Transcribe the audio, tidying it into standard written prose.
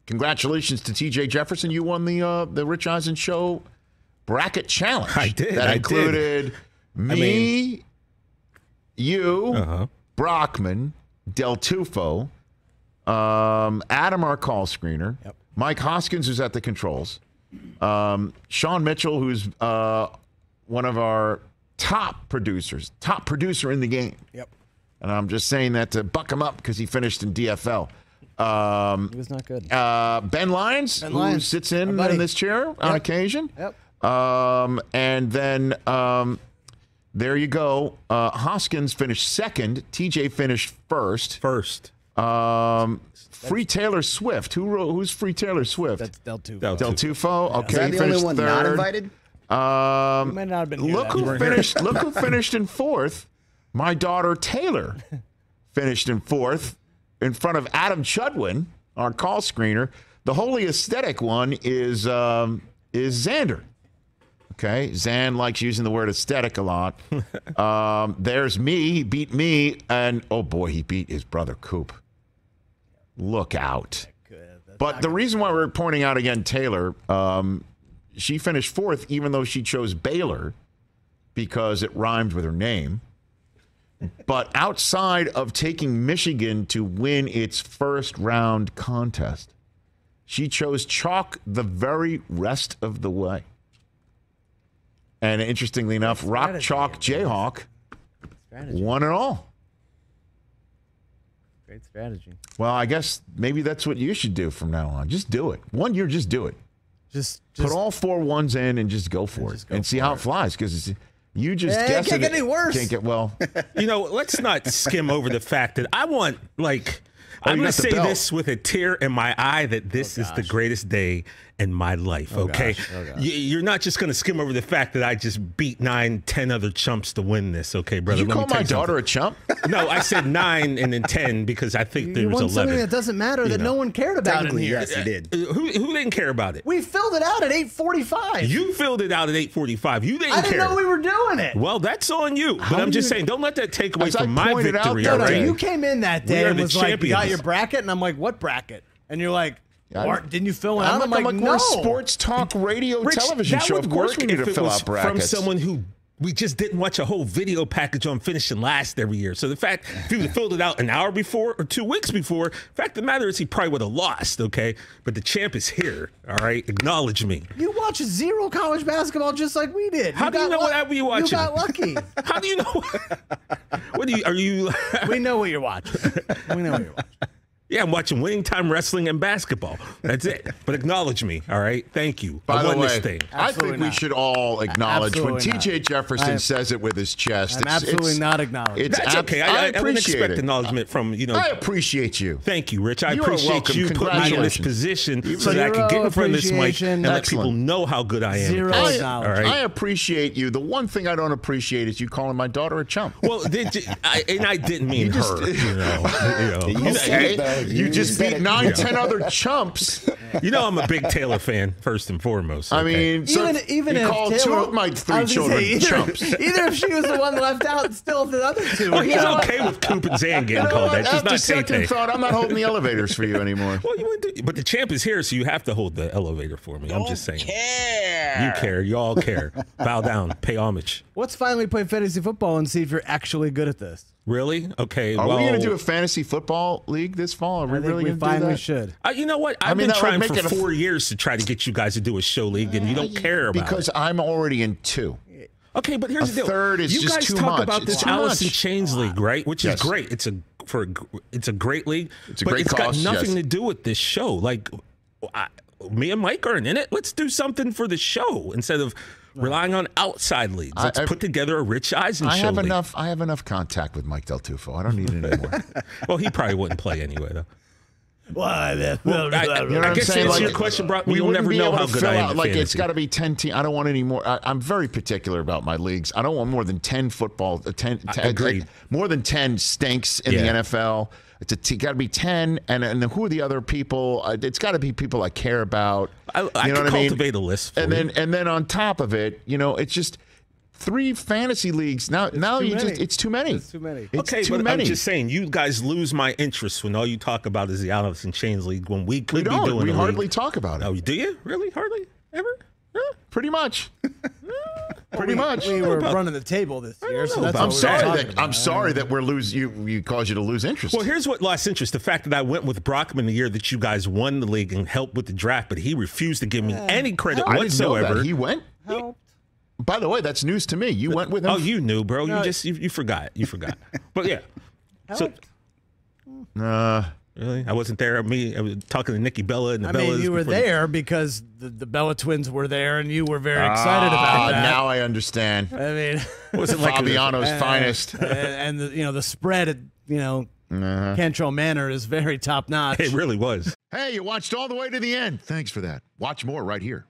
congratulations to TJ Jefferson. You won the Rich Eisen Show bracket challenge. I did. That included me, you, Brockman, Del Tufo, Adam, our call screener, Mike Hoskins, who's at the controls, Sean Mitchell, who's one of our top producer in the game. Yep. And I'm just saying that to buck him up because he finished in DFL. He was not good. Ben Lyons, who sits in this chair on occasion. Yep. And then there you go. Hoskins finished second. TJ finished first. Free Taylor Swift. Who's Free Taylor Swift? That's Del Tufo. Del Tufo. Okay. Is that the only one third. not invited? You might not have been here. Look who finished in fourth. My daughter Taylor finished in fourth in front of Adam Chudwin, our call screener. The wholly aesthetic one is Xander. Okay, Zan likes using the word aesthetic a lot. There's me. He beat me, and oh boy, he beat his brother Coop. Look out. But the reason why we're pointing out again Taylor, she finished fourth even though she chose Baylor because it rhymed with her name. But outside of taking Michigan to win its first round contest, she chose chalk the very rest of the way. And interestingly enough, Rock Chalk Jayhawk won it all. Great strategy. Well, I guess maybe that's what you should do from now on. Just do it. 1 year, just do it. Just put all 4 ones in and just go for it and see how it flies. Because you just guess it. Can't get any worse. Can't get well. Let's not skim over the fact that I want I'm going to say this with a tear in my eye that this is the greatest day in my life, okay? You're not just going to skim over the fact that I just beat 9, 10 other chumps to win this, okay, brother? Did you call my daughter a chump? No, I said 9 and then 10 because I think there was 11. Something that doesn't matter that no one cared about in here. Yes, he did. Who didn't care about it? We filled it out at 8:45. You filled it out at 8:45. You didn't care. I didn't know we were doing it. Well, that's on you. But I'm just saying, don't let that take away from my victory. No, you came in that day and was like, you got your champions. bracket? And I'm like, what bracket? And you're like, didn't you fill it out? I'm like, no. We're a sports talk radio television show. Of course we need to fill out brackets. From someone who we just didn't watch a whole video package on finishing last every year. So the fact if he would have filled it out an hour before or 2 weeks before, fact of the matter is he probably would have lost, okay? But the champ is here, all right? Acknowledge me. You watch zero college basketball just like we did. How do you know what you watching? You got lucky. How do you know? Are you? We know what you're watching. We know what you're watching. Yeah, I'm watching Winning Time Wrestling and basketball. That's it. But acknowledge me, all right? Thank you. By the way, this thing. I think we should all acknowledge when TJ Jefferson says it with his chest. I'm absolutely not acknowledging. That's okay. I wouldn't expect acknowledgement from, I appreciate you. Thank you, Rich. I appreciate you putting me in this position so that I can get in front of this mic and let people know how good I am. Zero acknowledgement. I appreciate you. The one thing I don't appreciate is you calling my daughter a chump. Well, I didn't mean her. You just beat 9, 10 other chumps. You know I'm a big Taylor fan, first and foremost. Okay? I mean, even you if called Taylor, 2 of my 3 children chumps. Either if she was the one left out, still the other 2. Oh, he's okay with Coop and Zan getting called that. Just After not second thought, I'm not holding the elevators for you anymore. Well, but the champ is here, so you have to hold the elevator for me. I'm just saying. You care. You all care. Bow down. Pay homage. Let's finally play fantasy football and see if you're actually good at this. Really? Okay. Are we going to do a fantasy football league this fall? Are we really going to do that? We should. You know what? I've been trying for 4 years to try to get you guys to do a show league, and you don't care about it. Because I'm already in 2. Okay, but here's the deal. Third is you just guys too talk much. about this Allison Chains League, right? Which is great. It's a great league. It's a great cause. It's got nothing to do with this show. Like, me and Mike aren't in it. Let's do something for the show instead of relying on outside leads. Let's put together a Rich Eisen show. I have enough contact with Mike Del Tufo. I don't need it anymore. Well, he probably wouldn't play anyway, though. I guess to answer your question, Brock, you'll never know how good I am. Like it's got to be 10 teams. I don't want any more. I'm very particular about my leagues. I don't want more than 10 football. 10 more than 10 stinks in the NFL. It's got to be 10, and who are the other people? It's got to be people I care about. I can cultivate a list for and then on top of it, it's just 3 fantasy leagues. Now it's too many. It's too many. It's okay, too but many. I'm just saying, you guys lose my interest when all you talk about is the Alice in Chains League when we could be doing We the hardly league. talk about it. Oh, do you? Really? Hardly? Ever? Really? Pretty much. Pretty much. We were running the table this year, so that's I'm what sorry we're that talking about. I'm sorry that we're you caused you to lose interest. Well, here's what lost interest. The fact that I went with Brockman the year that you guys won the league and helped with the draft, but he refused to give me any credit I didn't know whatsoever. that. He went. Helped. By the way, that's news to me. You went with him. Oh, you knew, bro. No. You forgot. You forgot. But yeah. So really, I wasn't there. I was talking to Nikki Bella and the I Bellas. mean, you were there because the Bella twins were there, and you were very excited about that. Now I understand. I mean, Was it like Fabiano's finest. and the spread at Cantrell Manor is very top notch. It really was. Hey, you watched all the way to the end. Thanks for that. Watch more right here.